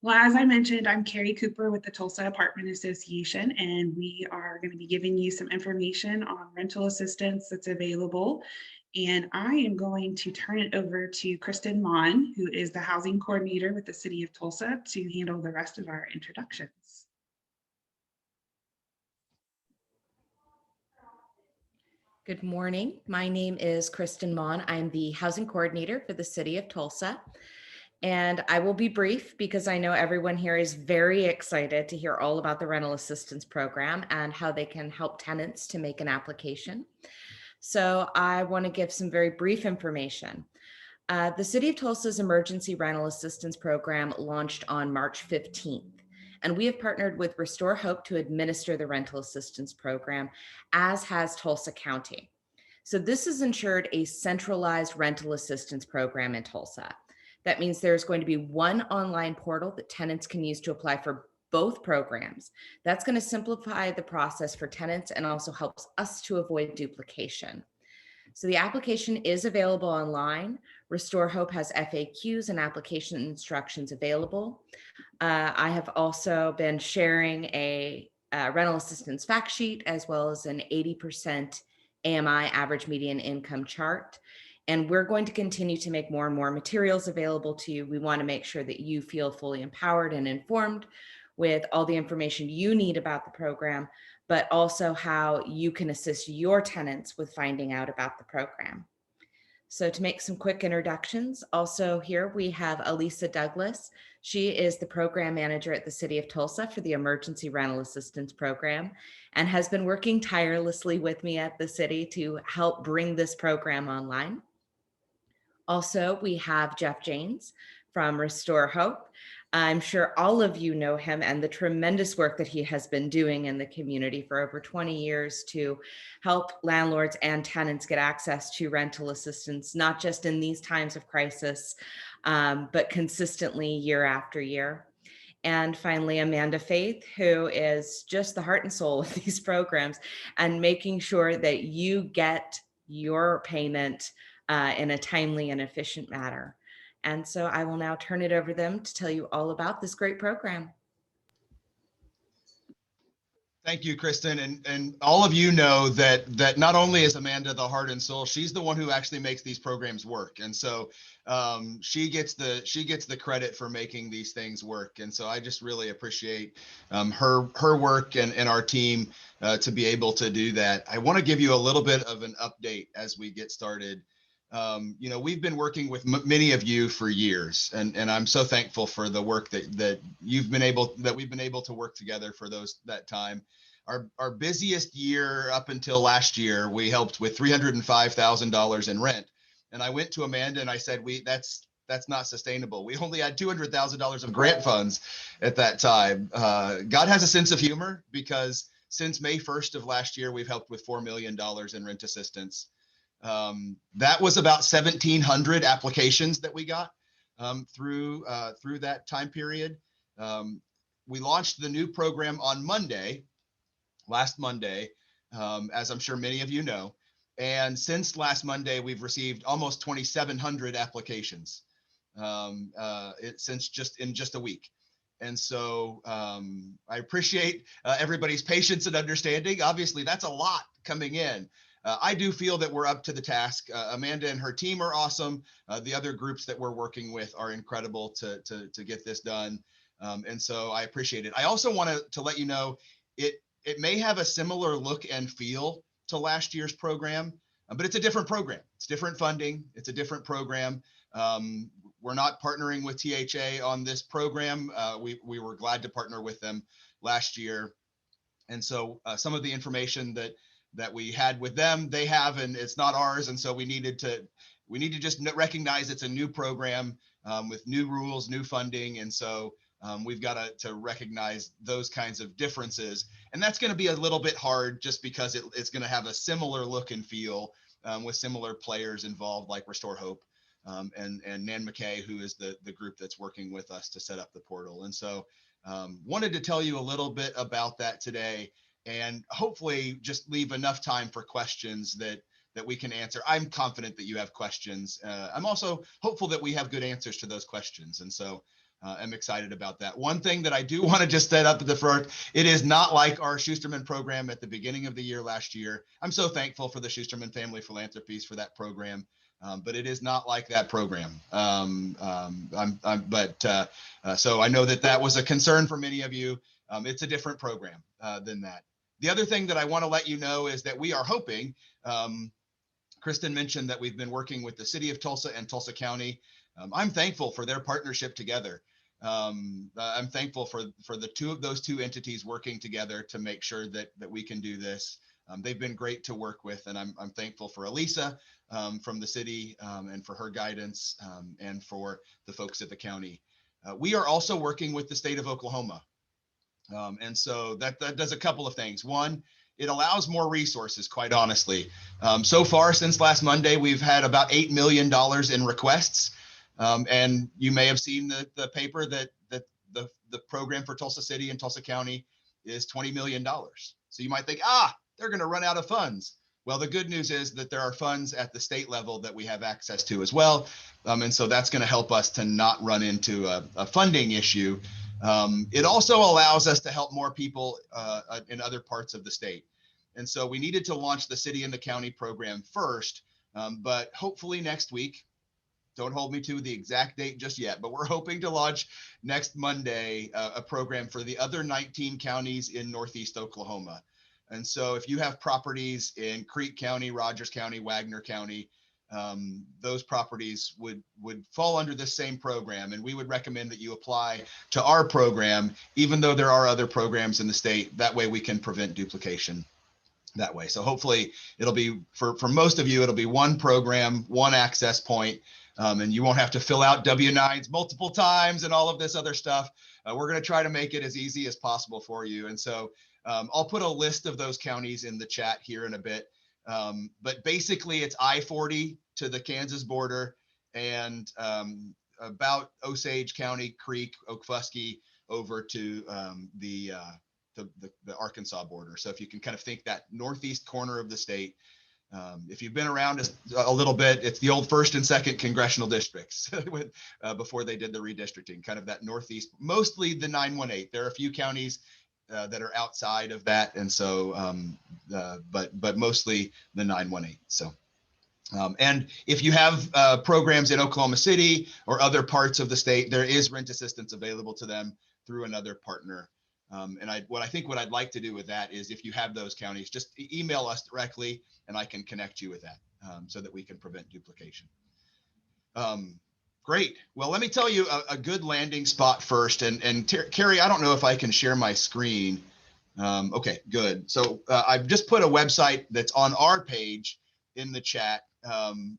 Well, as I mentioned, I'm Carrie Cooper with the Tulsa Apartment Association, and we are going to be giving you some information on rental assistance that's available. And I am going to turn it over to Kristen Mon, who is the housing coordinator with the City of Tulsa, to handle the rest of our introductions. Good morning. My name is Kristen Mon. I'm the housing coordinator for the City of Tulsa. And I will be brief because I know everyone here is very excited to hear all about the rental assistance program and how they can help tenants to make an application. So I want to give some very brief information. The City of Tulsa's Emergency Rental Assistance Program launched on March 15th. And we have partnered with Restore Hope to administer the rental assistance program, as has Tulsa County. So this has ensured a centralized rental assistance program in Tulsa. That means there's going to be one online portal that tenants can use to apply for both programs. That's going to simplify the process for tenants and also helps us to avoid duplication. So the application is available online. Restore Hope has FAQs and application instructions available. I have also been sharing a rental assistance fact sheet as well as an 80% AMI average median income chart. And we're going to continue to make more and more materials available to you. We want to make sure that you feel fully empowered and informed with all the information you need about the program, but also how you can assist your tenants with finding out about the program. So to make some quick introductions, also here we have Elisa Douglas. She is the program manager at the City of Tulsa for the Emergency Rental Assistance Program and has been working tirelessly with me at the city to help bring this program online. Also, we have Jeff Janes from Restore Hope. I'm sure all of you know him and the tremendous work that he has been doing in the community for over 20 years to help landlords and tenants get access to rental assistance, not just in these times of crisis, but consistently year after year. And finally, Amanda Faith, who is just the heart and soul of these programs and making sure that you get your payment in a timely and efficient manner. And so I will now turn it over to them to tell you all about this great program. Thank you, Kristen. And all of you know that not only is Amanda the heart and soul, she's the one who actually makes these programs work. And so she gets the credit for making these things work. And so I just really appreciate her work and our team to be able to do that. I want to give you a little bit of an update as we get started. We've been working with many of you for years, and I'm so thankful for the work that we've been able to work together for that time. Our busiest year up until last year, we helped with $305,000 in rent. And I went to Amanda and I said, that's not sustainable. We only had $200,000 of grant funds at that time. God has a sense of humor, because since May 1st of last year, we've helped with $4 million in rent assistance. That was about 1,700 applications that we got through that time period. We launched the new program on last Monday, as I'm sure many of you know. And since last Monday, we've received almost 2,700 applications since just a week. And so I appreciate everybody's patience and understanding. Obviously, that's a lot coming in. I do feel that we're up to the task. Amanda and her team are awesome. The other groups that we're working with are incredible to get this done. And so I appreciate it. I also want to let you know, it may have a similar look and feel to last year's program, but it's a different program. It's different funding. It's a different program. We're not partnering with THA on this program. We were glad to partner with them last year. And so some of the information that we had with them, they have, and it's not ours. And so we need to just recognize it's a new program with new rules, new funding. And so we've got to recognize those kinds of differences. And that's going to be a little bit hard just because it's going to have a similar look and feel with similar players involved, like Restore Hope and Nan McKay, who is the group that's working with us to set up the portal. And so wanted to tell you a little bit about that today, and hopefully just leave enough time for questions that we can answer. I'm confident that you have questions. I'm also hopeful that we have good answers to those questions. And so I'm excited about that. One thing that I do want to just set up at the front, it is not like our Schusterman program at the beginning of the year last year. I'm so thankful for the Schusterman Family Philanthropies for that program, but it is not like that program. So I know that that was a concern for many of you. It's a different program than that. The other thing that I want to let you know is that we are hoping, Kristen mentioned that we've been working with the city of Tulsa and Tulsa County. I'm thankful for their partnership together. I'm thankful for those two entities working together to make sure that we can do this. They've been great to work with, and I'm thankful for Elisa from the city and for her guidance and for the folks at the county. We are also working with the state of Oklahoma. And so that does a couple of things. One, it allows more resources, quite honestly. So far, since last Monday, we've had about $8 million in requests. And you may have seen the paper that the program for Tulsa City and Tulsa County is $20 million. So you might think, they're going to run out of funds. Well, the good news is that there are funds at the state level that we have access to as well. And so that's going to help us to not run into a funding issue. It also allows us to help more people in other parts of the state. And so we needed to launch the city and the county program first, but hopefully next week. Don't hold me to the exact date just yet, but we're hoping to launch next Monday a program for the other 19 counties in Northeast Oklahoma. And so if you have properties in Creek County, Rogers County, Wagner County, those properties would fall under this same program. And we would recommend that you apply to our program, even though there are other programs in the state. That way we can prevent duplication that way. So hopefully it'll be, for most of you, it'll be one program, one access point. And you won't have to fill out W-9s multiple times and all of this other stuff. We're going to try to make it as easy as possible for you. And so I'll put a list of those counties in the chat here in a bit. But basically, it's I-40 to the Kansas border and about Osage County, Creek, Okfuskee over to the Arkansas border. So if you can kind of think that northeast corner of the state. If you've been around a little bit, it's the old 1st and 2nd congressional districts before they did the redistricting, kind of that northeast, mostly the 918. There are a few counties that are outside of that. And so, but mostly the 918. So, and if you have programs in Oklahoma City or other parts of the state, there is rent assistance available to them through another partner. And what I'd like to do with that is, if you have those counties, just email us directly and I can connect you with that so that we can prevent duplication. Great. Well, let me tell you a good landing spot first. And Carrie, I don't know if I can share my screen. Okay, good. So I've just put a website that's on our page in the chat. And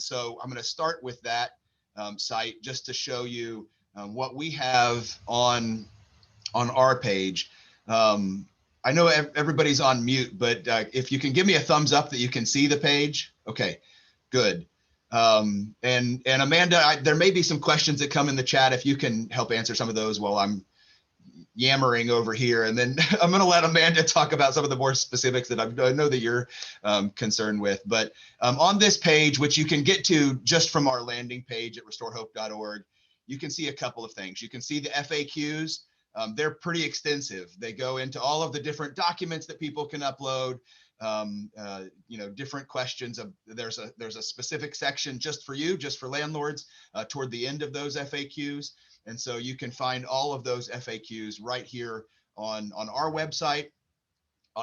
so I'm going to start with that site just to show you what we have on our page. I know everybody's on mute, but if you can give me a thumbs up that you can see the page. Okay, good. And Amanda, there may be some questions that come in the chat. If you can help answer some of those while I'm yammering over here, and then I'm going to let Amanda talk about some of the more specifics that I know that you're concerned with. But on this page, which you can get to just from our landing page at restorehope.org, you can see a couple of things. You can see the FAQs. They're pretty extensive. They go into all of the different documents that people can upload, different questions. There's a specific section just for you, just for landlords toward the end of those FAQs. And so you can find all of those FAQs right here on our website.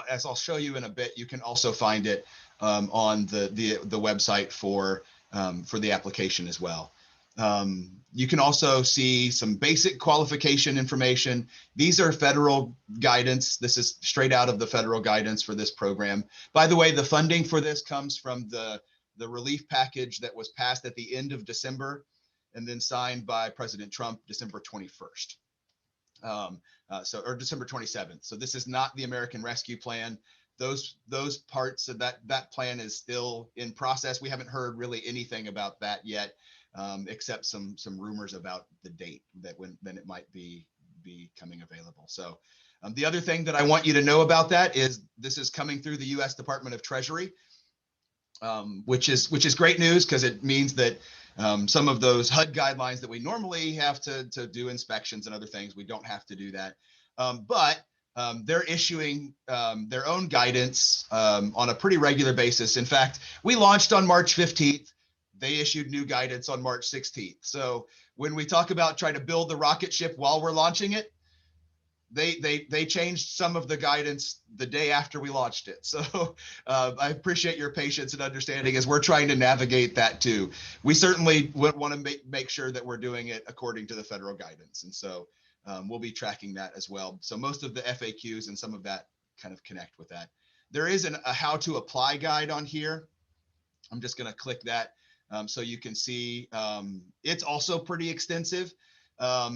As I'll show you in a bit, you can also find it on the website for the application as well. You can also see some basic qualification information. These are federal guidance. This is straight out of the federal guidance for this program. By the way, the funding for this comes from the relief package that was passed at the end of December and then signed by President Trump December 21st. Or December 27th. So this is not the American Rescue Plan. Those parts of that plan is still in process. We haven't heard really anything about that yet. Except some rumors about the date that when it might be coming available. So the other thing that I want you to know about that is this is coming through the U.S. Department of Treasury. which is great news because it means that some of those HUD guidelines that we normally have to do inspections and other things, we don't have to do that. But they're issuing their own guidance on a pretty regular basis. In fact, we launched on March 15th. They issued new guidance on March 16th. So when we talk about trying to build the rocket ship while we're launching it, they changed some of the guidance the day after we launched it. So I appreciate your patience and understanding as we're trying to navigate that too. We certainly would want to make sure that we're doing it according to the federal guidance. And so we'll be tracking that as well. So most of the FAQs and some of that kind of connect with that. There is a how to apply guide on here. I'm just going to click that so you can see. It's also pretty extensive.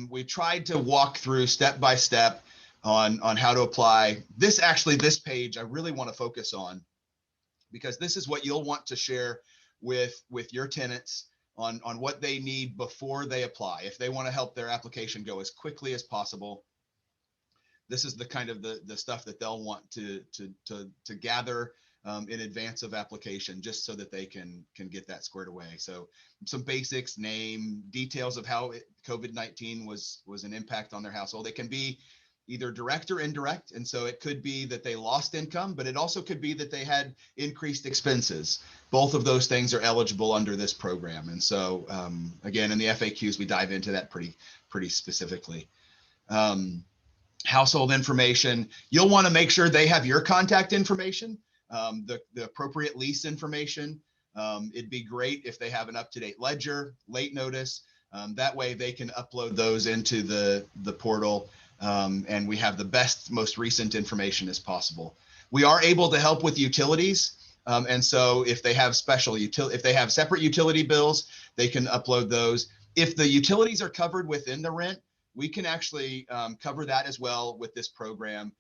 We tried to walk through step by step on how to apply. This page I really want to focus on because this is what you'll want to share with your tenants on what they need before they apply. If they want to help their application go as quickly as possible, this is the kind of the stuff that they'll want to gather in advance of application, just so that they can get that squared away. So some basics, name, details of how COVID-19 was an impact on their household. It can be either direct or indirect. And so it could be that they lost income, but it also could be that they had increased expenses. Both of those things are eligible under this program. And so again, in the FAQs, we dive into that pretty specifically. Household information, you'll want to make sure they have your contact information. The appropriate lease information. It'd be great if they have an up-to-date ledger, late notice. That way they can upload those into the portal, and we have the best, most recent information as possible. We are able to help with utilities. And so if they have if they have separate utility bills, they can upload those. If the utilities are covered within the rent, we can actually cover that as well with this program,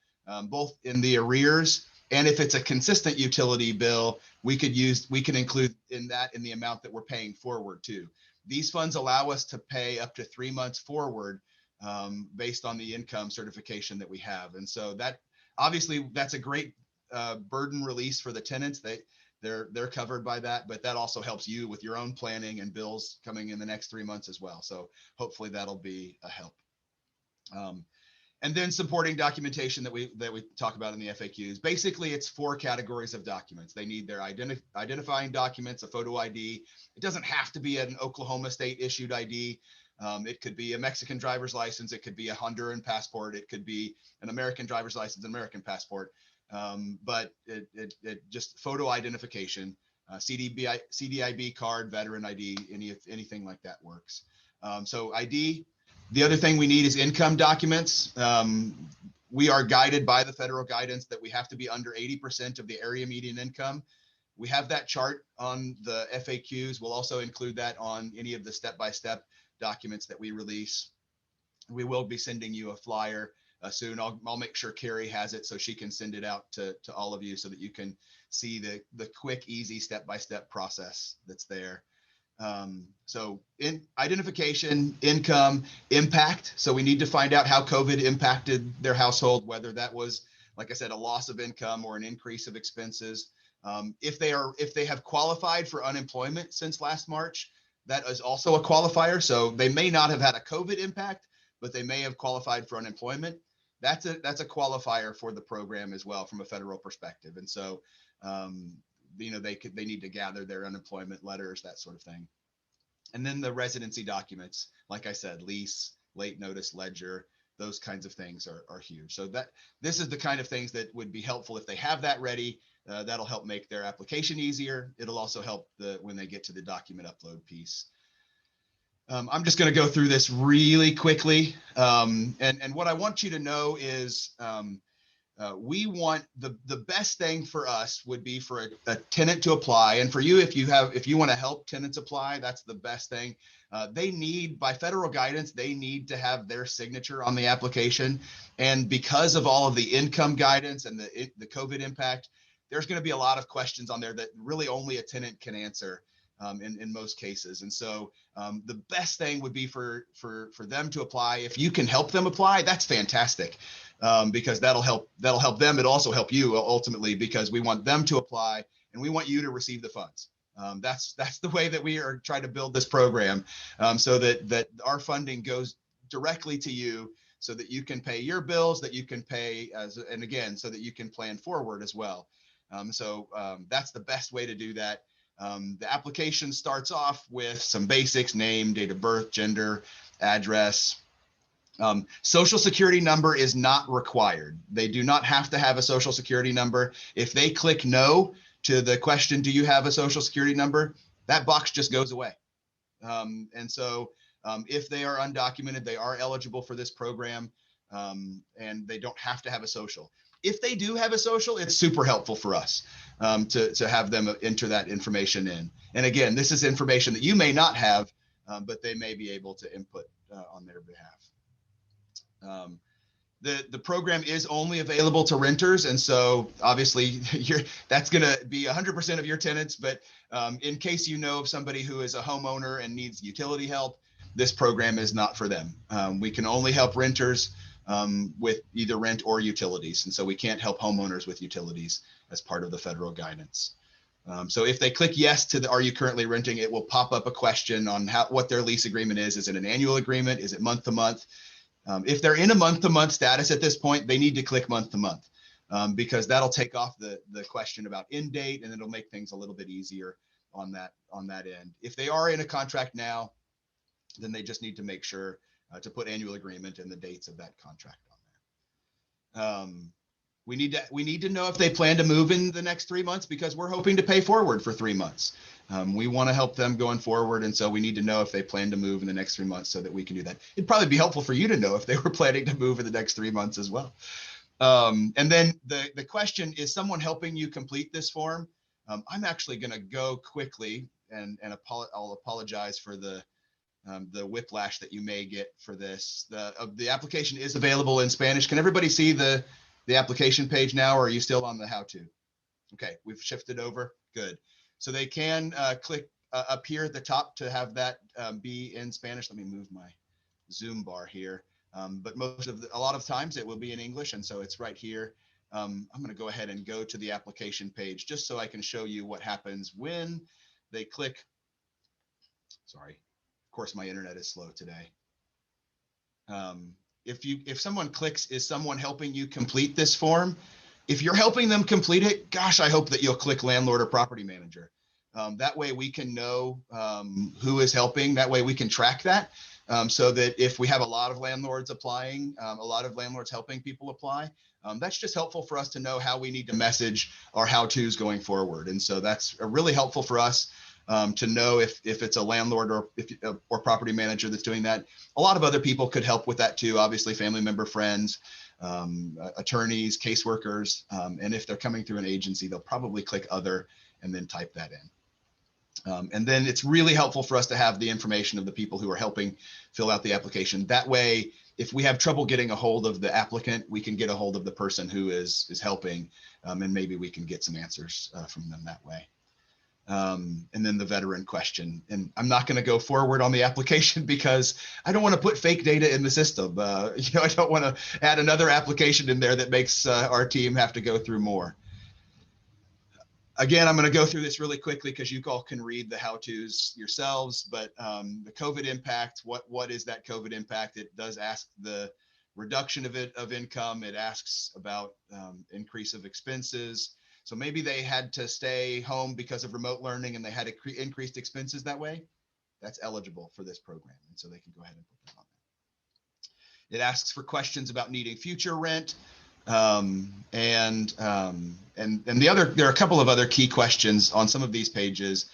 both in the arrears. And if it's a consistent utility bill, we can include in the amount that we're paying forward too. These funds allow us to pay up to 3 months forward based on the income certification that we have. And so that obviously that's a great burden release for the tenants. They're covered by that, but that also helps you with your own planning and bills coming in the next 3 months as well. So hopefully that'll be a help. And then supporting documentation that we talk about in the FAQs. Basically, it's 4 categories of documents. They need their identifying documents, a photo ID. It doesn't have to be an Oklahoma state issued ID. It could be a Mexican driver's license. It could be a Honduran passport. It could be an American driver's license, an American passport. But it just photo identification, CDIB card, veteran ID, anything like that works. So ID. The other thing we need is income documents. We are guided by the federal guidance that we have to be under 80% of the area median income. We have that chart on the FAQs. We'll also include that on any of the step-by-step documents that we release. We will be sending you a flyer soon. I'll make sure Carrie has it so she can send it out to all of you so that you can see the quick, easy step-by-step process that's there. So in identification, income, impact. So we need to find out how COVID impacted their household, whether that was, like I said, a loss of income or an increase of expenses. If they have qualified for unemployment since last March, that is also a qualifier. So they may not have had a COVID impact, but they may have qualified for unemployment. That's a qualifier for the program as well from a federal perspective. And so they need to gather their unemployment letters, that sort of thing. And then the residency documents, like I said, lease, late notice, ledger, those kinds of things are huge. So this is the kind of things that would be helpful if they have that ready. That'll help make their application easier. It'll also help when they get to the document upload piece. I'm just going to go through this really quickly. And what I want you to know is we want the best thing for us would be for a tenant to apply. And for you, if you want to help tenants apply, that's the best thing. They need, by federal guidance, they need to have their signature on the application. And because of all of the income guidance and the COVID impact, there's going to be a lot of questions on there that really only a tenant can answer in most cases. And so the best thing would be for them to apply. If you can help them apply, that's fantastic. Because that'll help them. It'll also help you ultimately, because we want them to apply and we want you to receive the funds. That's the way that we are trying to build this program, so that our funding goes directly to you, so that you can pay your bills, that you can pay and again, so that you can plan forward as well. That's the best way to do that. The application starts off with some basics: name, date of birth, gender, address. Social security number is not required. They do not have to have a social security number. If they click no to the question, do you have a social security number, that box just goes away. If they are undocumented, they are eligible for this program, and they don't have to have a social. If they do have a social, it's super helpful for us to have them enter that information in. And again, this is information that you may not have, but they may be able to input on their behalf. The program is only available to renters, and so obviously that's going to be 100% of your tenants. But in case you know of somebody who is a homeowner and needs utility help, this program is not for them. We can only help renters with either rent or utilities, and so we can't help homeowners with utilities as part of the federal guidance. So if they click yes to the "Are you currently renting?" it will pop up a question on what their lease agreement is. Is it an annual agreement? Is it month to month? If they're in a month-to-month status at this point, they need to click month-to-month, because that'll take off the question about end date, and it'll make things a little bit easier on that end. If they are in a contract now, then they just need to make sure to put annual agreement and the dates of that contract on there. We need to know if they plan to move in the next 3 months, because we're hoping to pay forward for 3 months. We want to help them going forward, and so we need to know if they plan to move in the next 3 months so that we can do that. It'd probably be helpful for you to know if they were planning to move in the next 3 months as well. And then the question is, someone helping you complete this form? I'm actually going to go quickly, and I'll apologize for the whiplash that you may get for this. The application is available in Spanish. Can everybody see the application page now, or are you still on the how-to? Okay, we've shifted over. Good. So they can click up here at the top to have that be in Spanish. Let me move my Zoom bar here. But a lot of times it will be in English, and so it's right here. I'm going to go ahead and go to the application page just so I can show you what happens when they click. Sorry, of course my internet is slow today. If someone clicks, is someone helping you complete this form? If you're helping them complete it, gosh, I hope that you'll click landlord or property manager. That way we can know who is helping. That way we can track that, so that if we have a lot of landlords applying, a lot of landlords helping people apply, that's just helpful for us to know how we need to message our how-tos going forward. And so that's really helpful for us to know if it's a landlord or property manager that's doing that. A lot of other people could help with that too. Obviously, family member, friends, attorneys, caseworkers, and if they're coming through an agency, they'll probably click other and then type that in. And then it's really helpful for us to have the information of the people who are helping fill out the application. That way, if we have trouble getting a hold of the applicant, we can get a hold of the person who is helping, and maybe we can get some answers from them that way. And then the veteran question. And I'm not going to go forward on the application because I don't want to put fake data in the system. I don't want to add another application in there that makes our team have to go through more. Again, I'm going to go through this really quickly because you all can read the how-tos yourselves, but the COVID impact, what is that COVID impact? It does ask the reduction of income. It asks about increase of expenses. So maybe they had to stay home because of remote learning and they had increased expenses that way. That's eligible for this program. And so they can go ahead and put that on there. It asks for questions about needing future rent. And there are a couple of other key questions on some of these pages.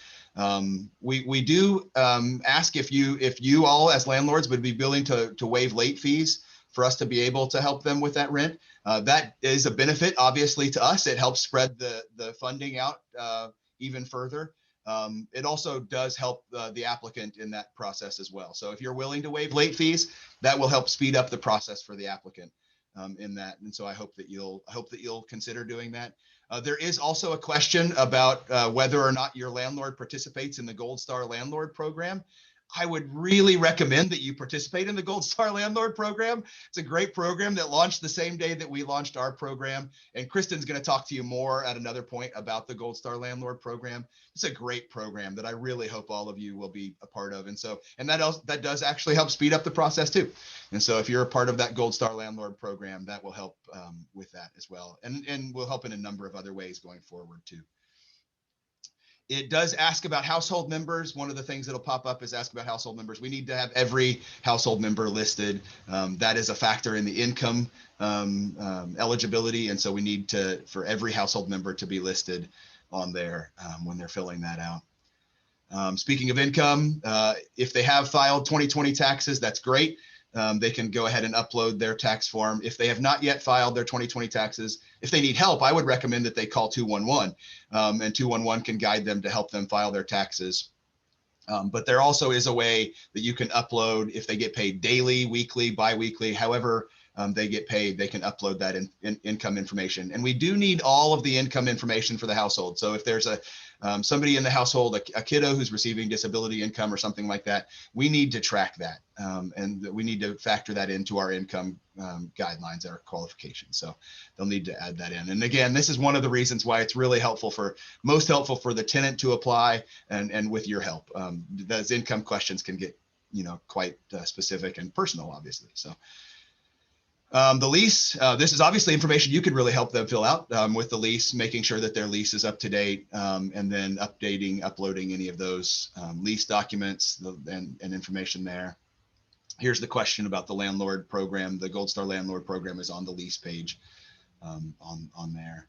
We do ask if you all as landlords would be willing to waive late fees for us to be able to help them with that rent. That is a benefit, obviously, to us. It helps spread the funding out even further. It also does help the applicant in that process as well. So if you're willing to waive late fees, that will help speed up the process for the applicant in that. And so I hope that you'll consider doing that. There is also a question about whether or not your landlord participates in the Gold Star Landlord Program. I would really recommend that you participate in the Gold Star Landlord Program. It's a great program that launched the same day that we launched our program. And Kristen's going to talk to you more at another point about the Gold Star Landlord Program. It's a great program that I really hope all of you will be a part of. And that does actually help speed up the process too. And so if you're a part of that Gold Star Landlord Program, that will help with that as well. And will help in a number of other ways going forward too. It does ask about household members. One of the things that'll pop up is ask about household members. We need to have every household member listed. That is a factor in the income eligibility. And so we need for every household member to be listed on there when they're filling that out. Speaking of income, if they have filed 2020 taxes, that's great. They can go ahead and upload their tax form. If they have not yet filed their 2020 taxes, if they need help, I would recommend that they call 211, and 211 can guide them to help them file their taxes. But there also is a way that you can upload if they get paid daily, weekly, biweekly, however they get paid, they can upload that income information. And we do need all of the income information for the household. So if there's somebody in the household, a kiddo who's receiving disability income or something like that, we need to track that. And we need to factor that into our income guidelines, our qualifications. So they'll need to add that in. And again, this is one of the reasons why it's really most helpful for the tenant to apply, and with your help. Those income questions can get, quite specific and personal, obviously. So the lease, this is obviously information you could really help them fill out with the lease, making sure that their lease is up to date, and then uploading any of those lease documents and information there. Here's the question about the landlord program. The Gold Star Landlord Program is on the lease page on there.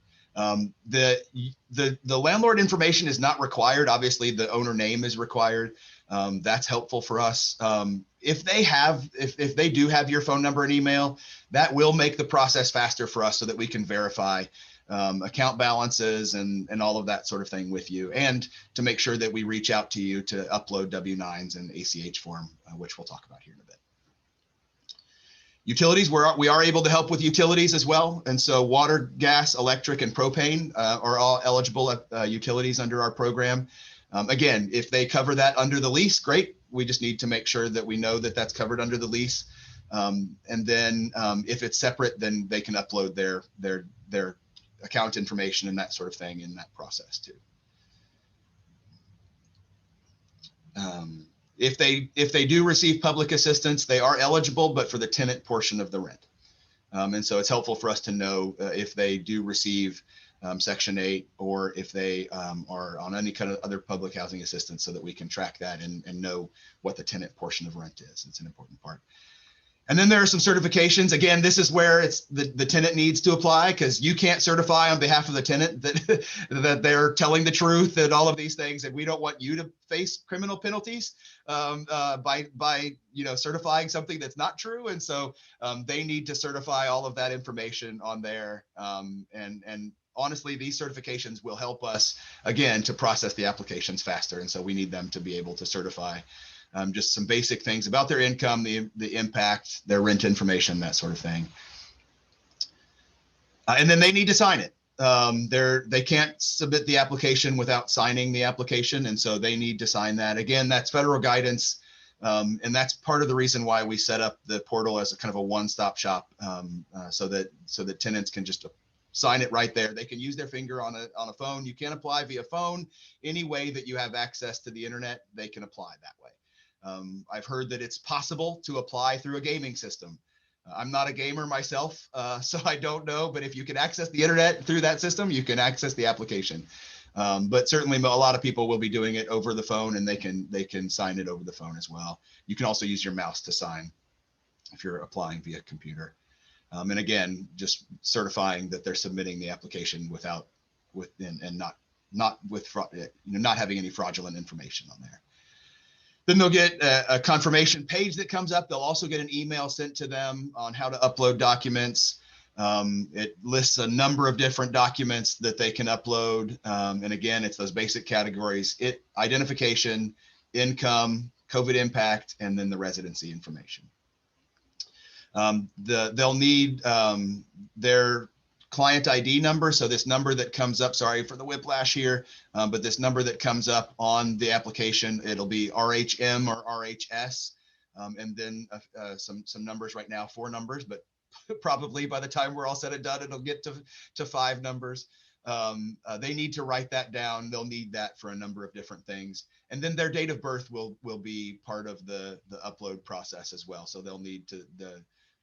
The landlord information is not required. Obviously, the owner name is required. That's helpful for us. If they do have your phone number and email, that will make the process faster for us so that we can verify account balances and all of that sort of thing with you, and to make sure that we reach out to you to upload W-9s and ACH form, which we'll talk about here in a bit. Utilities, we are able to help with utilities as well. And so water, gas, electric, and propane are all eligible utilities under our program. Again, if they cover that under the lease, great. We just need to make sure that we know that that's covered under the lease. And then if it's separate, then they can upload their account information and that sort of thing in that process too. If they do receive public assistance, they are eligible, but for the tenant portion of the rent. And so it's helpful for us to know if they do receive Section 8, or if they are on any kind of other public housing assistance, so that we can track that and know what the tenant portion of rent is. It's an important part. And then there are some certifications. Again, this is where it's the tenant needs to apply, because you can't certify on behalf of the tenant that they're telling the truth and all of these things. And we don't want you to face criminal penalties by certifying something that's not true. And so they need to certify all of that information on there. And honestly, these certifications will help us, again, to process the applications faster. And so we need them to be able to certify just some basic things about their income, the impact, their rent information, that sort of thing. And then they need to sign it. They can't submit the application without signing the application. And so they need to sign that. Again, that's federal guidance. And that's part of the reason why we set up the portal as a kind of a one-stop shop, so that tenants can just sign it right there. They can use their finger on a phone. You can apply via phone. Any way that you have access to the internet, they can apply that way. I've heard that it's possible to apply through a gaming system. I'm not a gamer myself, so I don't know, but if you can access the internet through that system, you can access the application. But certainly a lot of people will be doing it over the phone, and they can sign it over the phone as well. You can also use your mouse to sign if you're applying via computer. And again, just certifying that they're submitting the application not having any fraudulent information on there. Then they'll get a confirmation page that comes up. They'll also get an email sent to them on how to upload documents. It lists a number of different documents that they can upload. And again, it's those basic categories: identification, income, COVID impact, and then the residency information. They'll need their client ID number. So this number that comes up, sorry for the whiplash here, but this number that comes up on the application, it'll be RHM or RHS. And then some numbers right now, 4 numbers, but probably by the time we're all said and done, it'll get to 5 numbers. They need to write that down. They'll need that for a number of different things. And then their date of birth will be part of the upload process as well. So they'll need to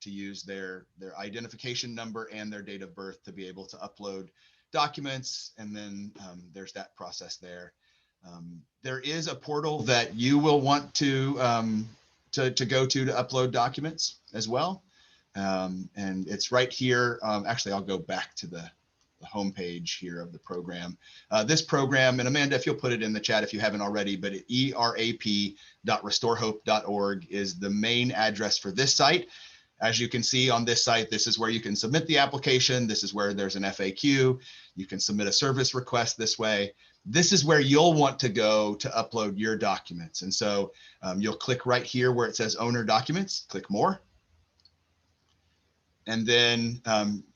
use their identification number and their date of birth to be able to upload documents. And then there's that process there. There is a portal that you will want to go to upload documents as well. And it's right here. Actually, I'll go back to the homepage here of the program. This program, and Amanda, if you'll put it in the chat if you haven't already, but erap.restorehope.org is the main address for this site. As you can see on this site, this is where you can submit the application. This is where there's an FAQ. You can submit a service request this way. This is where you'll want to go to upload your documents. And so you'll click right here where it says owner documents, click more. And then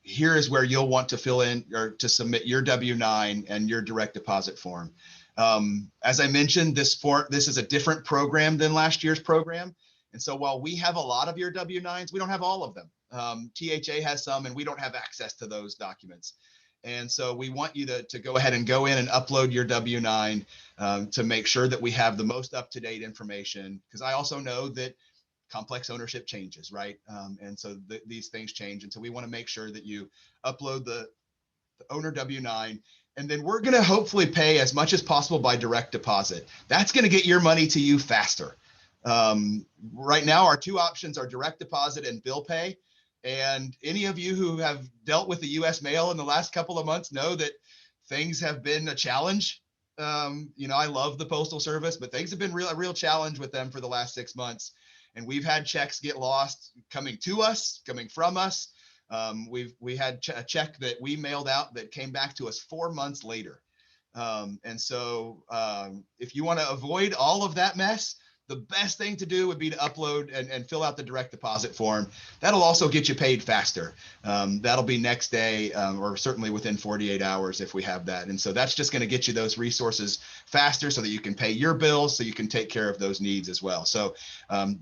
here is where you'll want to fill in or to submit your W-9 and your direct deposit form. As I mentioned, this is a different program than last year's program. And so while we have a lot of your W-9s, we don't have all of them. THA has some, and we don't have access to those documents. And so we want you to go ahead and go in and upload your W-9 to make sure that we have the most up-to-date information. Because I also know that complex ownership changes, right? And so these things change. And so we want to make sure that you upload the owner W-9. And then we're going to hopefully pay as much as possible by direct deposit. That's going to get your money to you faster. Right now, our 2 options are direct deposit and bill pay. And any of you who have dealt with the U.S. mail in the last couple of months know that things have been a challenge. I love the Postal Service, but things have been a real challenge with them for the last 6 months. And we've had checks get lost coming to us, coming from us. We had a check that we mailed out that came back to us 4 months later. And so if you want to avoid all of that mess, the best thing to do would be to upload and fill out the direct deposit form. That'll also get you paid faster. That'll be next day or certainly within 48 hours if we have that. And so that's just going to get you those resources faster so that you can pay your bills, so you can take care of those needs as well. So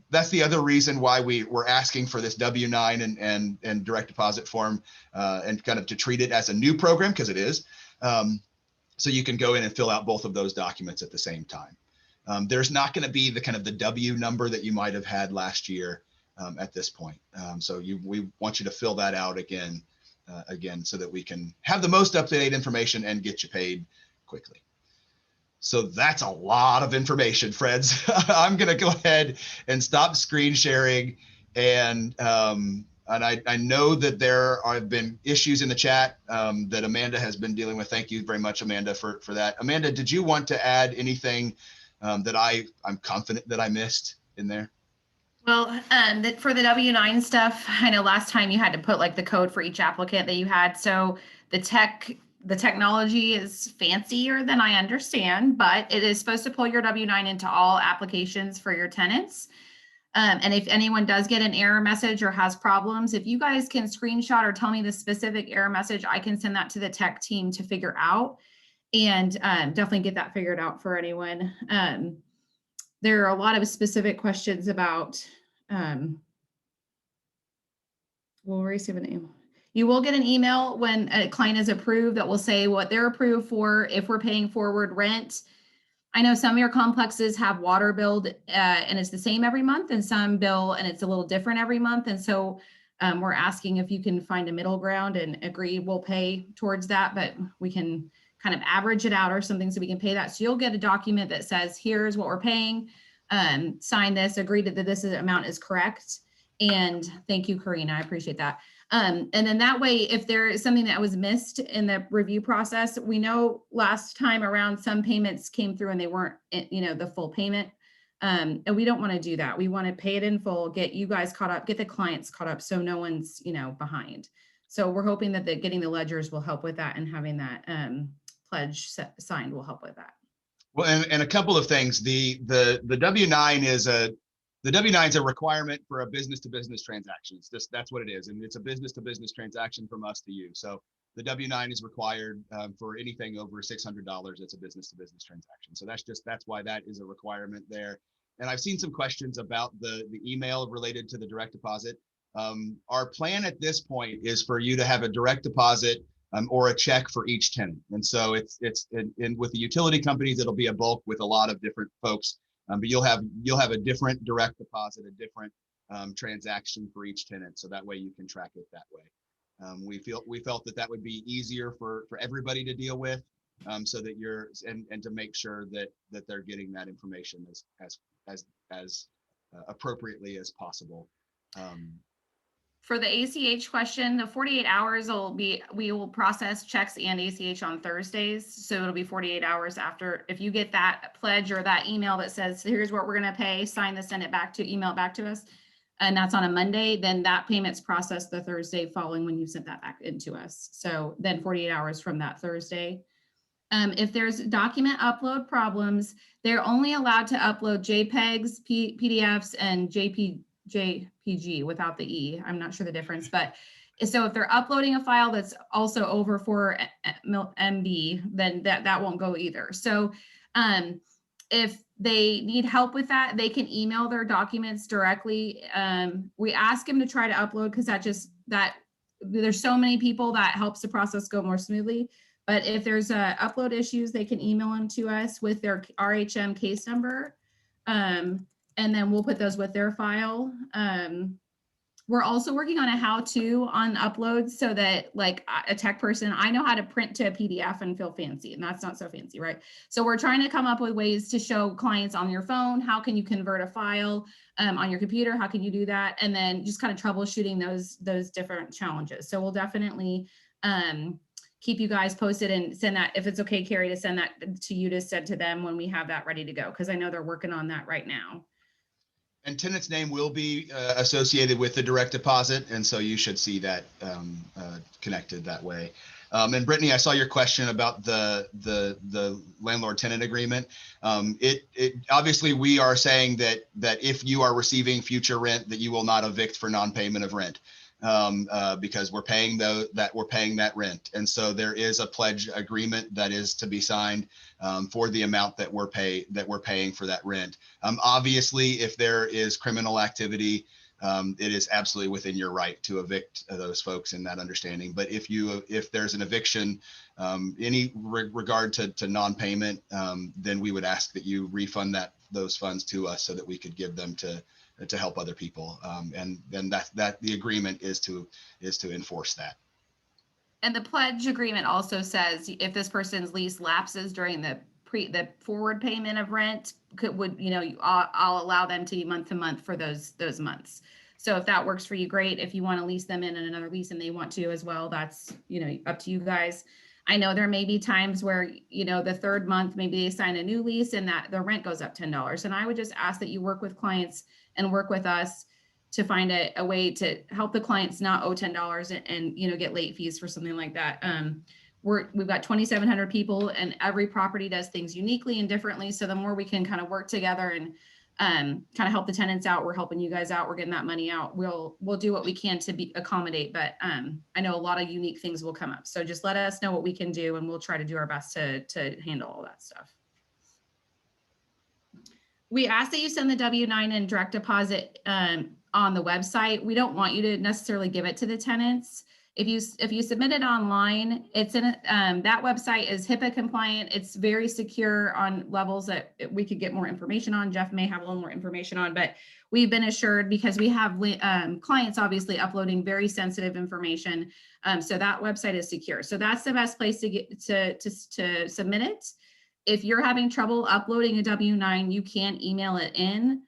that's the other reason why we're asking for this W-9 and direct deposit form and kind of to treat it as a new program, because it is. So you can go in and fill out both of those documents at the same time. There's not going to be the kind of the W number that you might have had last year at this point. So we want you to fill that out again so that we can have the most up-to-date information and get you paid quickly. So that's a lot of information, friends. I'm going to go ahead and stop screen sharing. And I know that there have been issues in the chat that Amanda has been dealing with. Thank you very much, Amanda, for that. Amanda, did you want to add anything that I'm confident that I missed in there? Well, for the W-9 stuff, I know last time you had to put like the code for each applicant that you had. So the technology is fancier than I understand, but it is supposed to pull your W-9 into all applications for your tenants. And if anyone does get an error message or has problems, if you guys can screenshot or tell me the specific error message, I can send that to the tech team to figure out. And definitely get that figured out for anyone. There are a lot of specific questions about, we'll receive an email. You will get an email when a client is approved that will say what they're approved for, if we're paying forward rent. I know some of your complexes have water billed and it's the same every month, and some bill and it's a little different every month. And so we're asking if you can find a middle ground and agree we'll pay towards that, but we can kind of average it out or something so we can pay that. So you'll get a document that says, here's what we're paying, sign this, agree that this amount is correct. And thank you, Karina, I appreciate that. And then that way, if there is something that was missed in the review process, we know last time around some payments came through and they weren't, the full payment. And we don't want to do that. We want to pay it in full, get you guys caught up, get the clients caught up so no one's, behind. So we're hoping that getting the ledgers will help with that, and having that pledge signed will help with that. Well, and a couple of things. The W-9 is The W-9 is a requirement for a business-to-business transaction. It's just, that's what it is. And it's a business-to-business transaction from us to you. So the W-9 is required for anything over $600. It's a business-to-business transaction. So that's why that is a requirement there. And I've seen some questions about the email related to the direct deposit. Our plan at this point is for you to have a direct deposit or a check for each tenant. And so it's with the utility companies, it'll be a bulk with a lot of different folks. But you'll have a different direct deposit, a different transaction for each tenant, so that way you can track it that way. We felt that would be easier for everybody to deal with, so that you're and to make sure that they're getting that information as appropriately as possible. For the ACH question, the 48 hours we will process checks and ACH on Thursdays. So it'll be 48 hours after. If you get that pledge or that email that says, here's what we're going to pay, sign this, send it back to, email it back to us, and that's on a Monday, then that payment's processed the Thursday following when you sent that back into us. So then 48 hours from that Thursday. If there's document upload problems, they're only allowed to upload JPEGs, PDFs, and JPG without the E. I'm not sure the difference, but so if they're uploading a file that's also over 4 MB, then that won't go either. So if they need help with that, they can email their documents directly. We ask them to try to upload because there's so many people that helps the process go more smoothly. But if there's upload issues, they can email them to us with their RHM case number. And then we'll put those with their file. We're also working on a how-to on uploads so that like a tech person, I know how to print to a PDF and feel fancy, and that's not so fancy, right? So we're trying to come up with ways to show clients on your phone, how can you convert a file on your computer? How can you do that? And then just kind of troubleshooting those different challenges. So we'll definitely keep you guys posted and send that, if it's okay, Carrie, to send that to you to send to them when we have that ready to go, because I know they're working on that right now. And tenant's name will be associated with the direct deposit, and so you should see that connected that way. And Brittany, I saw your question about the landlord-tenant agreement. It obviously we are saying that if you are receiving future rent, that you will not evict for non-payment of rent. Because we're paying that rent. And so there is a pledge agreement that is to be signed for the amount that we're paying for that rent. Obviously, if there is criminal activity, it is absolutely within your right to evict those folks in that understanding. But if there's an eviction, any regard to non-payment, then we would ask that you refund those funds to us so that we could give them to help other people. And then that the agreement is to enforce that. And the pledge agreement also says if this person's lease lapses during the forward payment of rent, I'll allow them to be month to month for those months. So if that works for you, great. If you want to lease them in another lease and they want to as well, that's up to you guys. I know there may be times where, the third month, maybe they sign a new lease and that the rent goes up $10. And I would just ask that you work with clients and work with us to find a way to help the clients not owe $10 and get late fees for something like that. We've got 2,700 people and every property does things uniquely and differently. So the more we can kind of work together and kind of help the tenants out, we're helping you guys out, we're getting that money out. We'll do what we can to accommodate, but I know a lot of unique things will come up. So just let us know what we can do and we'll try to do our best to handle all that stuff. We ask that you send the W-9 and direct deposit on the website. We don't want you to necessarily give it to the tenants. If you submit it online, it's in that website is HIPAA compliant. It's very secure on levels that we could get more information on. Jeff may have a little more information on, but we've been assured because we have clients obviously uploading very sensitive information. So that website is secure. So that's the best place to get to submit it. If you're having trouble uploading a W-9, you can email it in.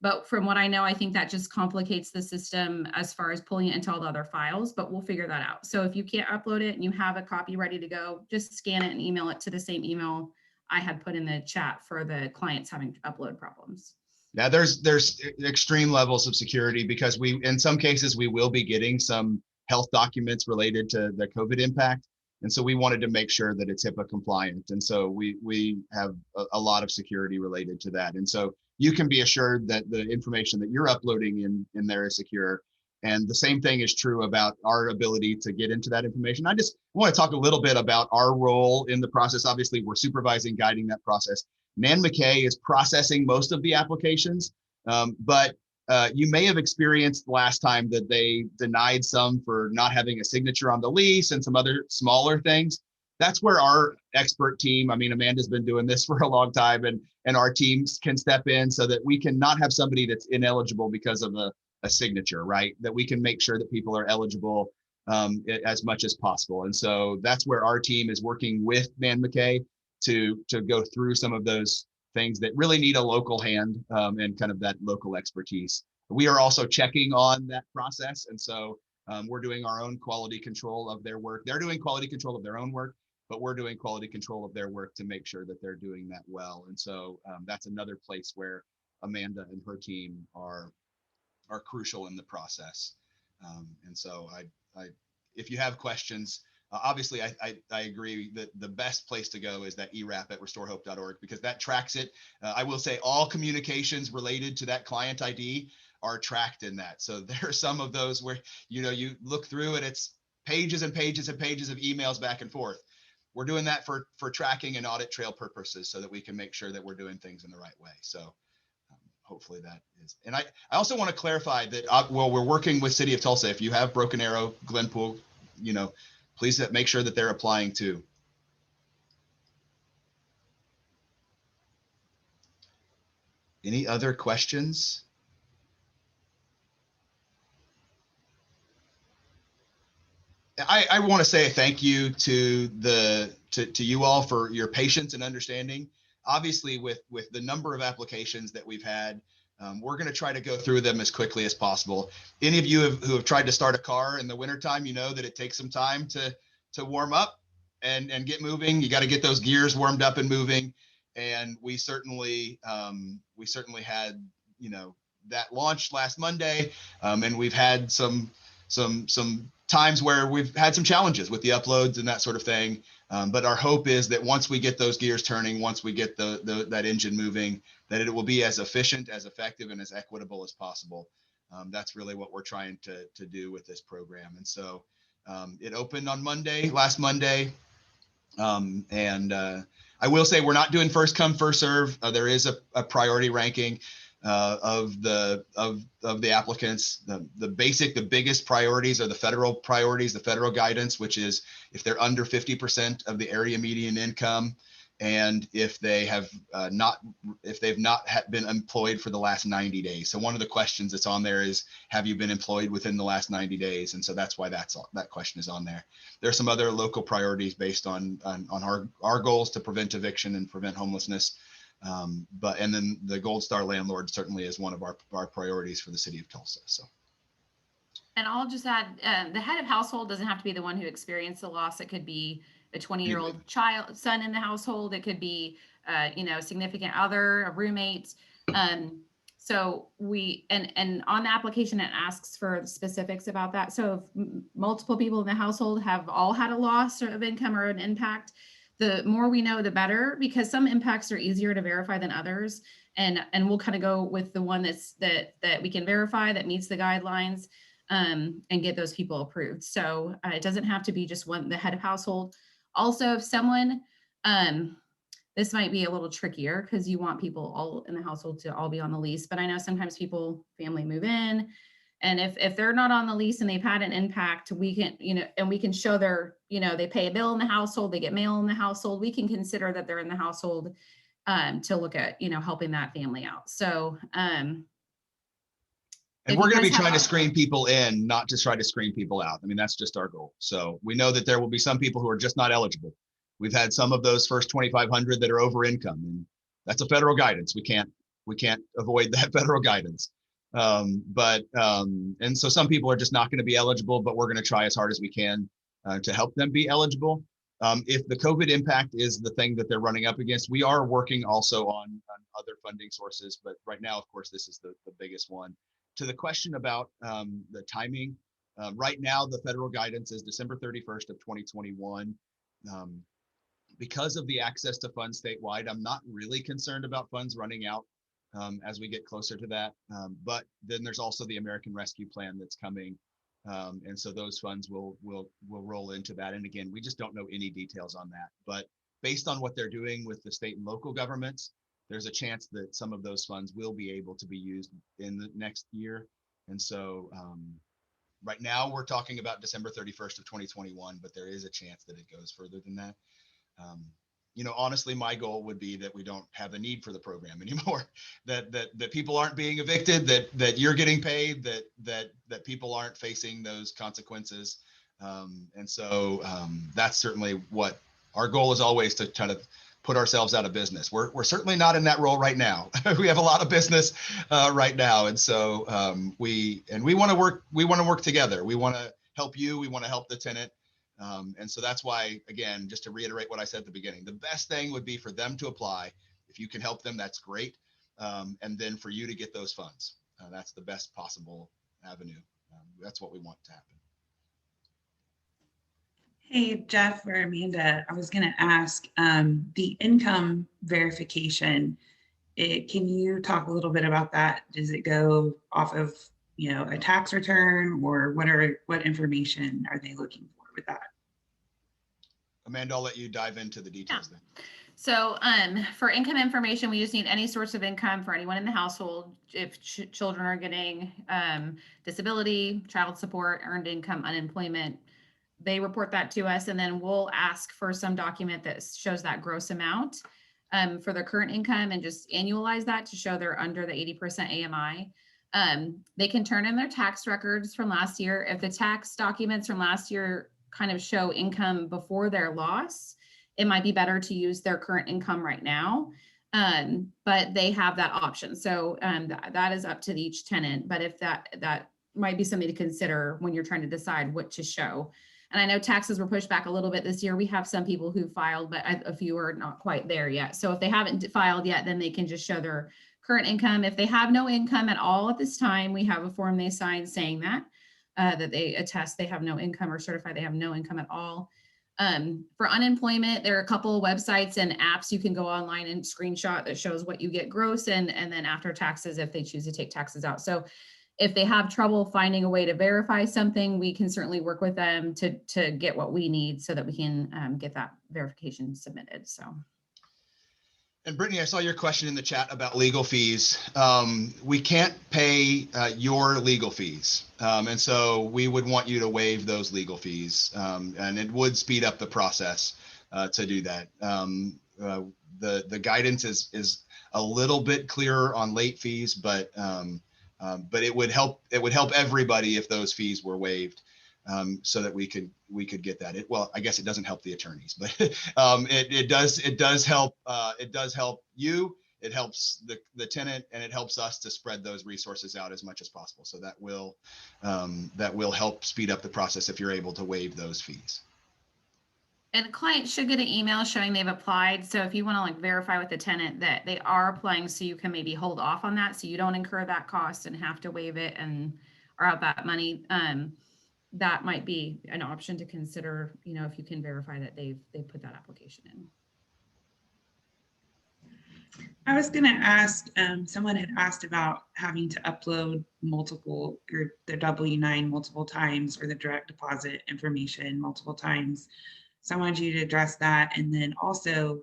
But from what I know, I think that just complicates the system as far as pulling it into all the other files, but we'll figure that out. So if you can't upload it and you have a copy ready to go, just scan it and email it to the same email I had put in the chat for the clients having upload problems. Yeah, there's extreme levels of security because in some cases, we will be getting some health documents related to the COVID impact. And so we wanted to make sure that it's HIPAA compliant. And so we have a lot of security related to that. And so you can be assured that the information that you're uploading in there is secure. And the same thing is true about our ability to get into that information. I just want to talk a little bit about our role in the process. Obviously, we're supervising, guiding that process. Nan McKay is processing most of the applications, but you may have experienced last time that they denied some for not having a signature on the lease and some other smaller things. That's where our expert team, I mean, Amanda's been doing this for a long time, and our teams can step in so that we can not have somebody that's ineligible because of a signature, right? That we can make sure that people are eligible as much as possible. And so that's where our team is working with Nan McKay to go through some of those things that really need a local hand and kind of that local expertise. We are also checking on that process. And so we're doing our own quality control of their work. They're doing quality control of their own work, but we're doing quality control of their work to make sure that they're doing that well. And so that's another place where Amanda and her team are crucial in the process. And so if you have questions, obviously I agree that the best place to go is that erap@restorehope.org, because that tracks it. I will say all communications related to that client ID are tracked in that. So there are some of those where, you look through and it's pages and pages and pages of emails back and forth. We're doing that for tracking and audit trail purposes so that we can make sure that we're doing things in the right way. So hopefully that is. And I also want to clarify that while we're working with City of Tulsa, if you have Broken Arrow, Glenpool, please make sure that they're applying too. Any other questions? I want to say a thank you to you all for your patience and understanding. Obviously, with the number of applications that we've had, we're going to try to go through them as quickly as possible. Any of you who have tried to start a car in the wintertime, you know that it takes some time to warm up and get moving. You got to get those gears warmed up and moving. And we certainly had, that launched last Monday, and we've had some times where we've had some challenges with the uploads and that sort of thing. But our hope is that once we get those gears turning, once we get that engine moving, that it will be as efficient, as effective, and as equitable as possible. That's really what we're trying to do with this program. And so it opened on last Monday. I will say we're not doing first come, first serve. There is a priority ranking of the applicants. The biggest priorities are the federal priorities, the federal guidance, which is if they're under 50% of the area median income, and if they've not been employed for the last 90 days. So one of the questions that's on there is, have you been employed within the last 90 days? And so that's why that question is on there. There are some other local priorities based on our goals to prevent eviction and prevent homelessness. And then the Gold Star landlord certainly is one of our priorities for the city of Tulsa. So. And I'll just add, the head of household doesn't have to be the one who experienced the loss. It could be a 20-year-old son in the household. It could be, a significant other, a roommate. So and on the application, it asks for specifics about that. So if multiple people in the household have all had a loss of income or an impact, the more we know, the better, because some impacts are easier to verify than others. And we'll kind of go with the one that we can verify, that meets the guidelines, and get those people approved. So it doesn't have to be just the head of household. Also, if someone, this might be a little trickier because you want people all in the household to all be on the lease, but I know sometimes family move in, and if they're not on the lease and they've had an impact, we can, and we can show they pay a bill in the household, they get mail in the household, we can consider that they're in the household to look at, helping that family out. So, and we're going to be trying to screen people in, not to try to screen people out. I mean, that's just our goal. So we know that there will be some people who are just not eligible. We've had some of those first 2,500 that are over income, and that's a federal guidance. We can't avoid that federal guidance. And so some people are just not going to be eligible, but we're going to try as hard as we can to help them be eligible. If the COVID impact is the thing that they're running up against, we are working also on other funding sources. But right now, of course, this is the biggest one. To the question about the timing, right now, the federal guidance is December 31st of 2021. Because of the access to funds statewide, I'm not really concerned about funds running out as we get closer to that. But then there's also the American Rescue Plan that's coming. And so those funds will roll into that. And again, we just don't know any details on that. But based on what they're doing with the state and local governments, there's a chance that some of those funds will be able to be used in the next year. And so right now we're talking about December 31st of 2021, but there is a chance that it goes further than that. You know, honestly, my goal would be that we don't have a need for the program anymore, that people aren't being evicted, that you're getting paid, that people aren't facing those consequences. And so that's certainly what our goal is, always to kind of put ourselves out of business. We're certainly not in that role right now. We have a lot of business right now. And so we want to work together. We want to help you. We want to help the tenant. And so that's why, again, just to reiterate what I said at the beginning, the best thing would be for them to apply. If you can help them, that's great. And then for you to get those funds, that's the best possible avenue. That's what we want to happen. Hey, Jeff or Amanda, I was going to ask the income verification. Can you talk a little bit about that? Does it go off of, you know, a tax return, or what information are they looking for with that? Amanda, I'll let you dive into the details then. So for income information, we just need any source of income for anyone in the household. If children are getting disability, child support, earned income, unemployment, they report that to us, and then we'll ask for some document that shows that gross amount for their current income, and just annualize that to show they're under the 80% AMI. They can turn in their tax records from last year. If the tax documents from last year kind of show income before their loss, it might be better to use their current income right now. But they have that option. So that is up to each tenant. But if that might be something to consider when you're trying to decide what to show. And I know taxes were pushed back a little bit this year. We have some people who filed, but a few are not quite there yet. So if they haven't filed yet, then they can just show their current income. If they have no income at all at this time, we have a form they sign saying that they attest they have no income, or certify they have no income at all. For unemployment, there are a couple of websites and apps you can go online and screenshot that shows what you get gross, and then after taxes, if they choose to take taxes out. So if they have trouble finding a way to verify something, we can certainly work with them to get what we need so that we can get that verification submitted. So. And Brittany, I saw your question in the chat about legal fees. We can't pay your legal fees. And so we would want you to waive those legal fees. And it would speed up the process to do that. The guidance is a little bit clearer on late fees, but it would help everybody if those fees were waived, so that we could get that. Well, I guess it doesn't help the attorneys, but it does help you. It helps the tenant, and it helps us to spread those resources out as much as possible. So that will help speed up the process if you're able to waive those fees. And a client should get an email showing they've applied. So if you want to like verify with the tenant that they are applying, so you can maybe hold off on that, so you don't incur that cost and have to waive it and or out that money. That might be an option to consider, you know, if you can verify that they've put that application in. I was going to ask, someone had asked about having to upload the W-9 multiple times, or the direct deposit information multiple times. So I wanted you to address that. And then also,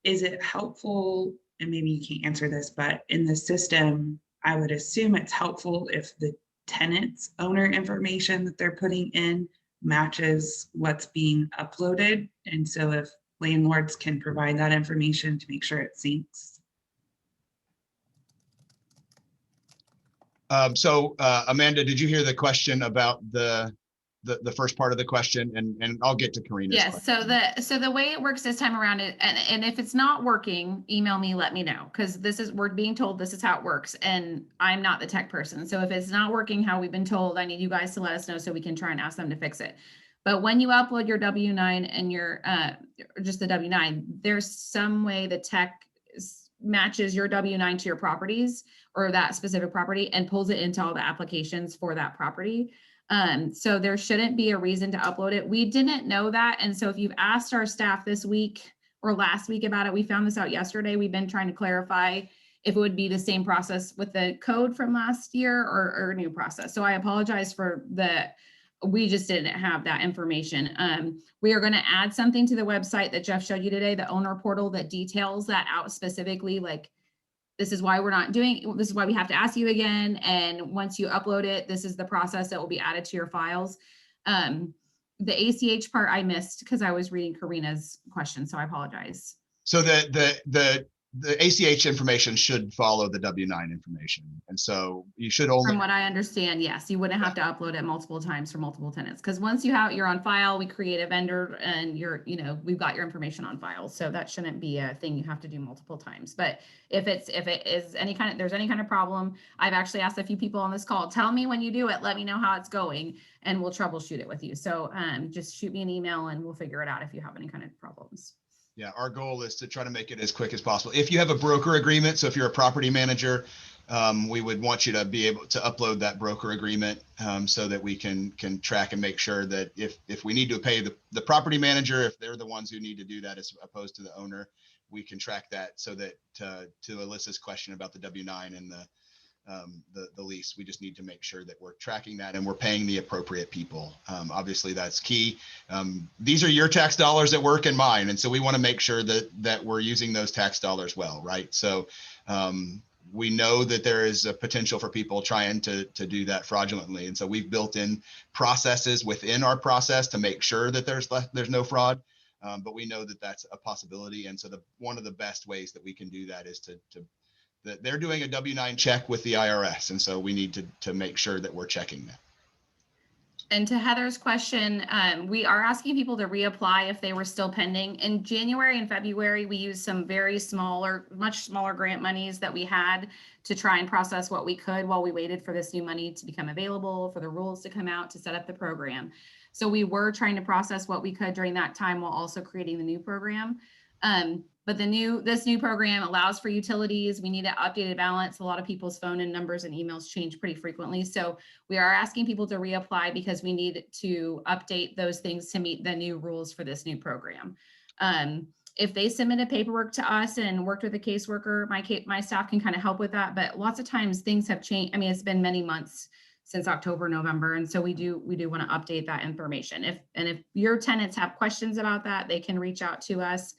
is it helpful, and maybe you can't answer this, but in the system, I would assume it's helpful if the tenant's owner information that they're putting in matches what's being uploaded. And so if landlords can provide that information to make sure it syncs. So Amanda, did you hear the question about the first part of the question? And I'll get to Karina's Yes. question. So the way it works this time around, and if it's not working, email me, let me know, because we're being told this is how it works, and I'm not the tech person. So if it's not working how we've been told, I need you guys to let us know so we can try and ask them to fix it. But when you upload your W-9 and your just the W-9, there's some way the tech matches your W-9 to your properties, or that specific property, and pulls it into all the applications for that property. So there shouldn't be a reason to upload it. We didn't know that. And so if you've asked our staff this week or last week about it, we found this out yesterday. We've been trying to clarify if it would be the same process with the code from last year or a new process. So I apologize for we just didn't have that information. We are going to add something to the website that Jeff showed you today, the owner portal, that details that out specifically, like this is why we're not doing, this is why we have to ask you again. And once you upload it, this is the process that will be added to your files. The ACH part I missed because I was reading Karina's question, so I apologize. So the ACH information should follow the W-9 information. And so you should only. From what I understand, yes, you wouldn't have to upload it multiple times for multiple tenants. Because once you're on file, we create a vendor and we've got your information on file. So that shouldn't be a thing you have to do multiple times. But if it is there's any kind of problem, I've actually asked a few people on this call, tell me when you do it, let me know how it's going, and we'll troubleshoot it with you. So just shoot me an email and we'll figure it out if you have any kind of problems. Yeah, our goal is to try to make it as quick as possible. If you have a broker agreement, so if you're a property manager, we would want you to be able to upload that broker agreement so that we can track and make sure that if we need to pay the property manager, if they're the ones who need to do that as opposed to the owner, we can track that so that to Alyssa's question about the W-9 and the lease, we just need to make sure that we're tracking that and we're paying the appropriate people. Obviously that's key. These are your tax dollars at work and mine. And so we want to make sure that we're using those tax dollars well, right? So we know that there is a potential for people trying to do that fraudulently. And so we've built in processes within our process to make sure that there's no fraud. But we know that that's a possibility. And so one of the best ways that we can do that is that they're doing a W-9 check with the IRS. And so we need to make sure that we're checking that. And to Heather's question, we are asking people to reapply if they were still pending. In January and February, we used some much smaller grant monies that we had to try and process what we could while we waited for this new money to become available, for the rules to come out, to set up the program. So we were trying to process what we could during that time while also creating the new program. But this new program allows for utilities. We need an updated balance. A lot of people's phone and numbers and emails change pretty frequently. So we are asking people to reapply because we need to update those things to meet the new rules for this new program. If they submitted paperwork to us and worked with a caseworker, my staff can kind of help with that. But lots of times things have changed. I mean, it's been many months since October, November. And so we do want to update that information. If your tenants have questions about that, they can reach out to us.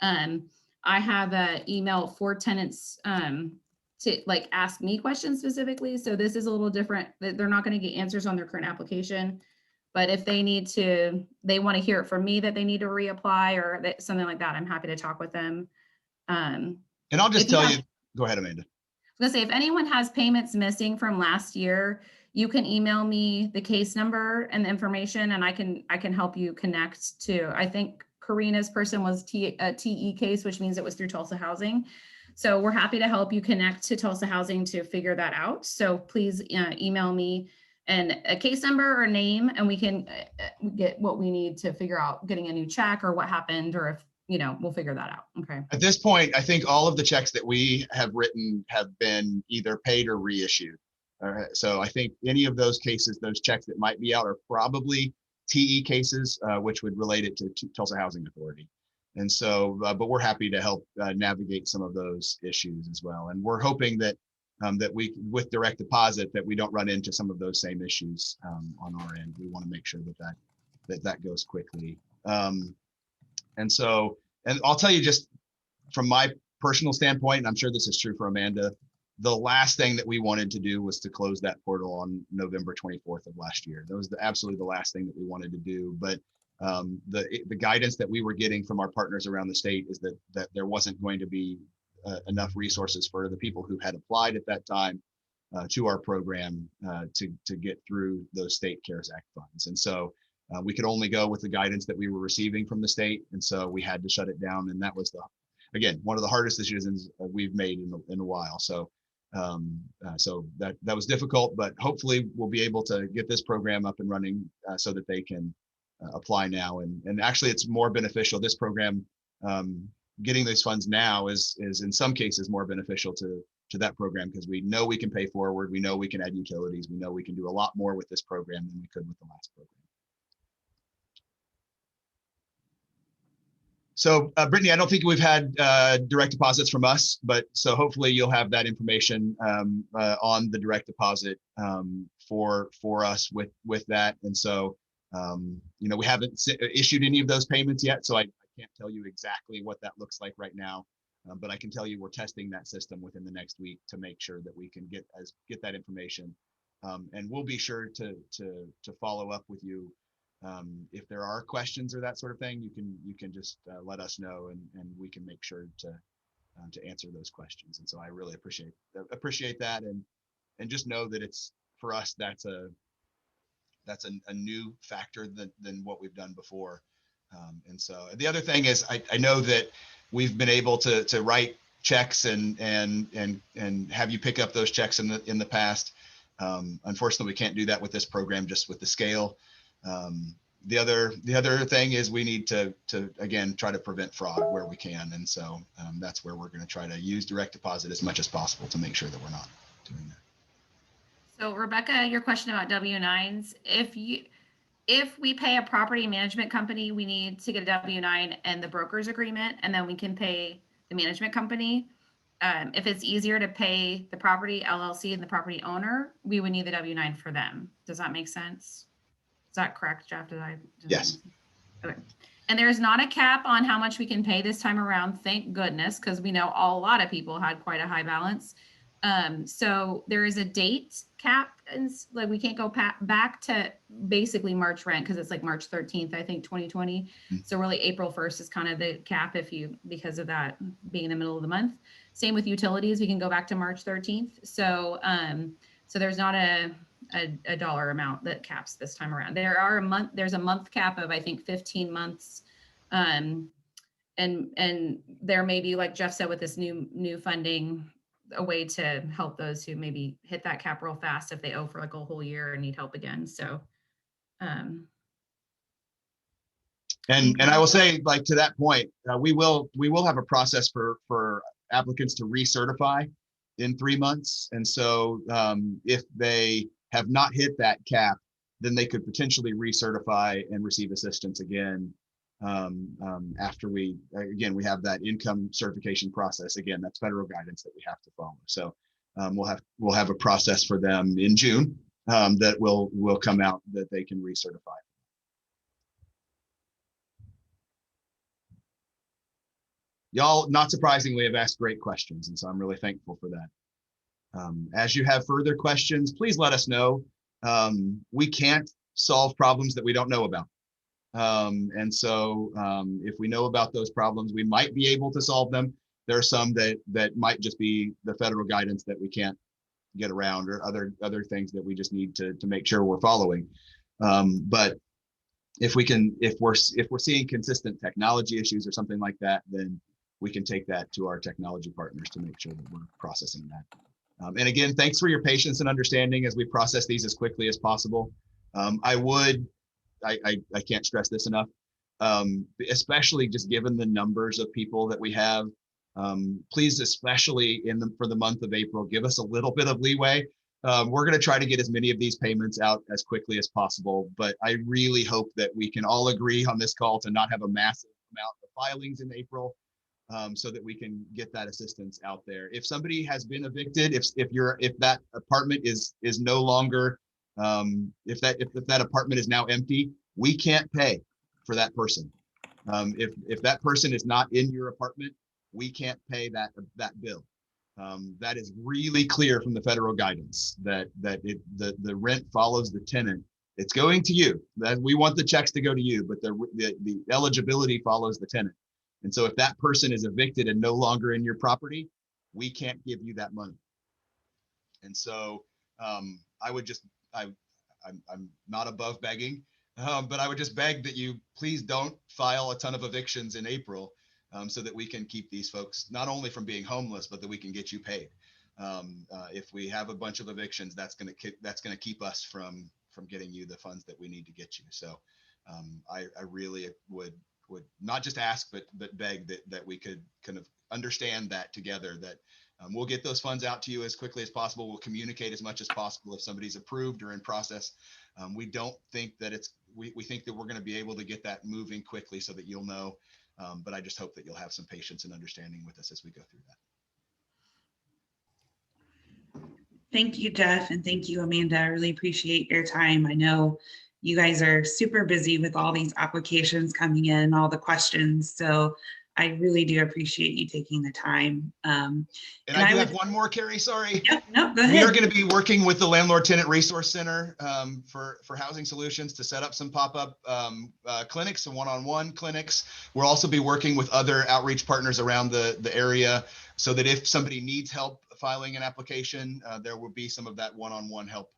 I have an email for tenants to ask me questions specifically. So this is a little different. They're not going to get answers on their current application, but if they want to hear it from me that they need to reapply or something like that, I'm happy to talk with them. And I'll just tell you, go ahead, Amanda. I was gonna say, if anyone has payments missing from last year, you can email me the case number and the information, and I can help you connect to, I think Karina's person was a TE case, which means it was through Tulsa Housing. So we're happy to help you connect to Tulsa Housing to figure that out. So please email me and a case number or name, and we can get what we need to figure out getting a new check or what happened, or if, we'll figure that out. Okay. At this point, I think all of the checks that we have written have been either paid or reissued. All right. So I think any of those cases, those checks that might be out are probably TE cases, which would relate it to Tulsa Housing Authority. And so, but we're happy to help navigate some of those issues as well. And we're hoping that we, with direct deposit, that we don't run into some of those same issues on our end. We want to make sure that goes quickly. And so, and I'll tell you just from my personal standpoint, and I'm sure this is true for Amanda, the last thing that we wanted to do was to close that portal on November 24th of last year. That was absolutely the last thing that we wanted to do. But the guidance that we were getting from our partners around the state is that there wasn't going to be enough resources for the people who had applied at that time to our program to get through those state CARES Act funds. And so we could only go with the guidance that we were receiving from the state. And so we had to shut it down. And that was again, one of the hardest decisions we've made in a while. So that was difficult, but hopefully we'll be able to get this program up and running so that they can apply now. And actually it's more beneficial. This program, getting those funds now is in some cases more beneficial to that program, because we know we can pay forward. We know we can add utilities. We know we can do a lot more with this program than we could with the last program. So Brittany, I don't think we've had direct deposits from us, but so hopefully you'll have that information on the direct deposit for us with that. And so, we haven't issued any of those payments yet, so I can't tell you exactly what that looks like right now. But I can tell you we're testing that system within the next week to make sure that we can get that information. And we'll be sure to follow up with you. If there are questions or that sort of thing, you can just let us know, and we can make sure to answer those questions. And so I really appreciate that, and just know that it's, for us, that's a new factor than what we've done before. And so the other thing is, I know that we've been able to write checks and have you pick up those checks in the past. Unfortunately, we can't do that with this program, just with the scale. The other thing is we need to again try to prevent fraud where we can, and so that's where we're going to try to use direct deposit as much as possible to make sure that we're not doing that. So Rebecca, your question about W-9s, if we pay a property management company, we need to get a W-9 and the broker's agreement, and then we can pay the management company. If it's easier to pay the property LLC and the property owner, we would need the W-9 for them. Does that make sense? Is that correct, Jeff? Yes. Okay. And there's not a cap on how much we can pay this time around, thank goodness, because we know a lot of people had quite a high balance. So there is a date cap, and like we can't go back to basically March rent because it's like March 13th, I think, 2020. So really April 1st is kind of the cap because of that being in the middle of the month. Same with utilities, we can go back to March 13th. So so there's not a dollar amount that caps this time around. There's a month cap of, I think, 15 months. And there may be, like Jeff said, with this new funding, a way to help those who maybe hit that cap real fast if they owe for like a whole year and need help again. So, and I will say, like, to that point, we will have a process for applicants to recertify in 3 months. And so if they have not hit that cap, then they could potentially recertify and receive assistance again after we have that income certification process. Again, that's federal guidance that we have to follow. So we'll have a process for them in June that will come out that they can recertify. Y'all, not surprisingly, have asked great questions, and so I'm really thankful for that. As you have further questions, please let us know. We can't solve problems that we don't know about. And so if we know about those problems, we might be able to solve them. There are some that might just be the federal guidance that we can't get around, or other things that we just need to make sure we're following. But if we're seeing consistent technology issues or something like that, then we can take that to our technology partners to make sure that we're processing that. And again, thanks for your patience and understanding as we process these as quickly as possible. I can't stress this enough, especially just given the numbers of people that we have. Please, especially for the month of April, give us a little bit of leeway. We're going to try to get as many of these payments out as quickly as possible, but I really hope that we can all agree on this call to not have a massive amount of filings in April, so that we can get that assistance out there. If somebody has been evicted, if that apartment is no longer, if that apartment is now empty, we can't pay for that person. If that person is not in your apartment, we can't pay that bill. That is really clear from the federal guidance that the rent follows the tenant. It's going to you. That we want the checks to go to you, but the eligibility follows the tenant. And so if that person is evicted and no longer in your property, we can't give you that money. And so I'm not above begging, but I would just beg that you please don't file a ton of evictions in April, so that we can keep these folks not only from being homeless, but that we can get you paid. If we have a bunch of evictions, that's going to keep us from getting you the funds that we need to get you. So I really would not just ask, but beg that we could kind of understand that together, that we'll get those funds out to you as quickly as possible. We'll communicate as much as possible if somebody's approved or in process. We don't think that we think that we're going to be able to get that moving quickly so that you'll know. But I just hope that you'll have some patience and understanding with us as we go through that. Thank you, Jeff, and thank you, Amanda. I really appreciate your time. I know you guys are super busy with all these applications coming in, all the questions. So I really do appreciate you taking the time. And I do have one more, Carrie, sorry. Yep, no, go We are ahead. going to be working with the Landlord Tenant Resource Center for Housing Solutions to set up some pop-up clinics and one-on-one clinics. We'll also be working with other outreach partners around the area so that if somebody needs help filing an application, there will be some of that one-on-one help.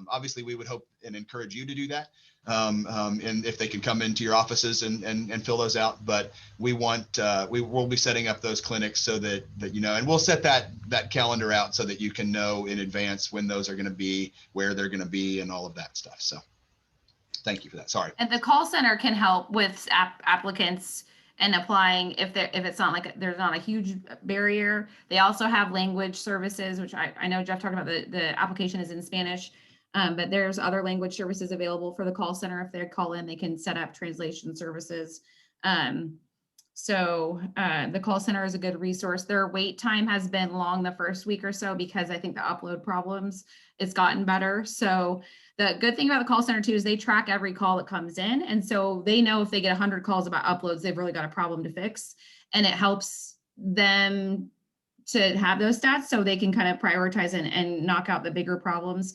Obviously, we would hope and encourage you to do that. And if they can come into your offices and fill those out, but we will be setting up those clinics so that you know, and we'll set that calendar out so that you can know in advance when those are going to be, where they're going to be, and all of that stuff. So thank you for that. Sorry. And the call center can help with applicants and applying if it's not like there's not a huge barrier. They also have language services, which I know Jeff talked about. The application is in Spanish, but there's other language services available for the call center. If they call in, they can set up translation services. So the call center is a good resource. Their wait time has been long the first week or so because I think the upload problems, it's gotten better. So the good thing about the call center too is they track every call that comes in. And so they know if they get 100 calls about uploads, they've really got a problem to fix. And it helps them to have those stats so they can kind of prioritize and knock out the bigger problems.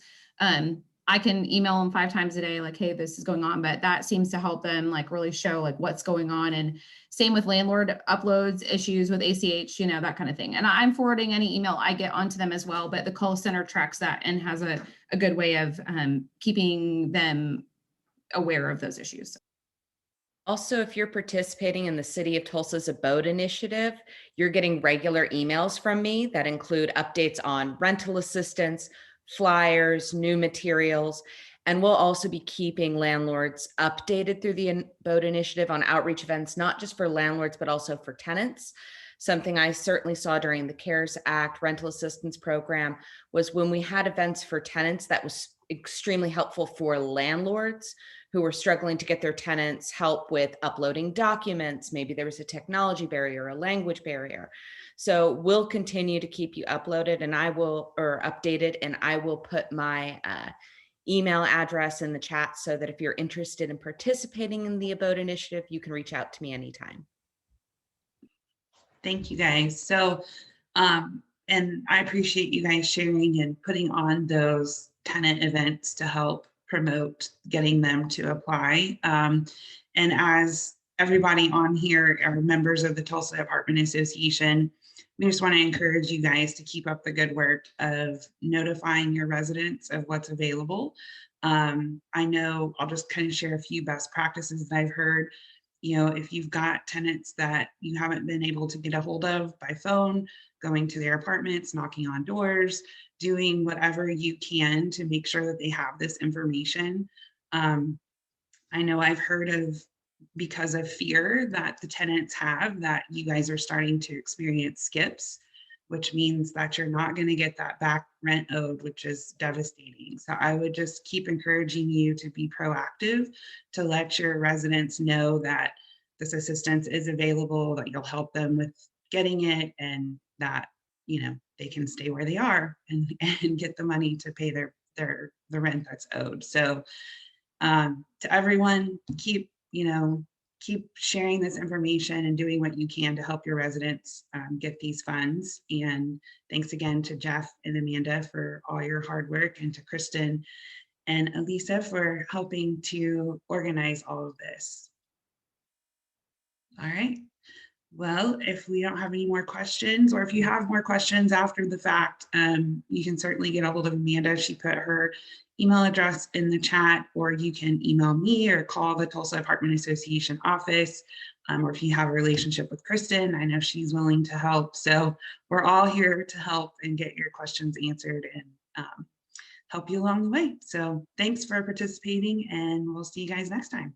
I can email them 5 times a day, like, hey, this is going on, but that seems to help them like really show like what's going on. And same with landlord uploads, issues with ACH, you know, that kind of thing. And I'm forwarding any email I get onto them as well, but the call center tracks that and has a good way of keeping them aware of those issues. Also, if you're participating in the City of Tulsa's Abode Initiative, you're getting regular emails from me that include updates on rental assistance, flyers, new materials, and we'll also be keeping landlords updated through the Abode Initiative on outreach events, not just for landlords, but also for tenants. Something I certainly saw during the CARES Act rental assistance program was when we had events for tenants, that was extremely helpful for landlords who were struggling to get their tenants help with uploading documents. Maybe there was a technology barrier, a language barrier. So we'll continue to keep you updated, and I will put my email address in the chat so that if you're interested in participating in the Abode Initiative, you can reach out to me anytime. Thank you guys. So, and I appreciate you guys sharing and putting on those tenant events to help promote getting them to apply. And as everybody on here are members of the Tulsa Apartment Association, we just want to encourage you guys to keep up the good work of notifying your residents of what's available. I know I'll just kind of share a few best practices that I've heard. You know, if you've got tenants that you haven't been able to get a hold of by phone, going to their apartments, knocking on doors, doing whatever you can to make sure that they have this information. I know I've heard of, because of fear that the tenants have, that you guys are starting to experience skips, which means that you're not going to get that back rent owed, which is devastating. So I would just keep encouraging you to be proactive, to let your residents know that this assistance is available, that you'll help them with getting it, and that, you know, they can stay where they are and get the money to pay the rent that's owed. So to everyone, keep sharing this information and doing what you can to help your residents get these funds. And thanks again to Jeff and Amanda for all your hard work, and to Kristen and Elisa for helping to organize all of this. All right. Well, if we don't have any more questions, or if you have more questions after the fact, you can certainly get a hold of Amanda. She put her email address in the chat, or you can email me or call the Tulsa Apartment Association office. Or if you have a relationship with Kristen, I know she's willing to help. So we're all here to help and get your questions answered and help you along the way. So thanks for participating, and we'll see you guys next time.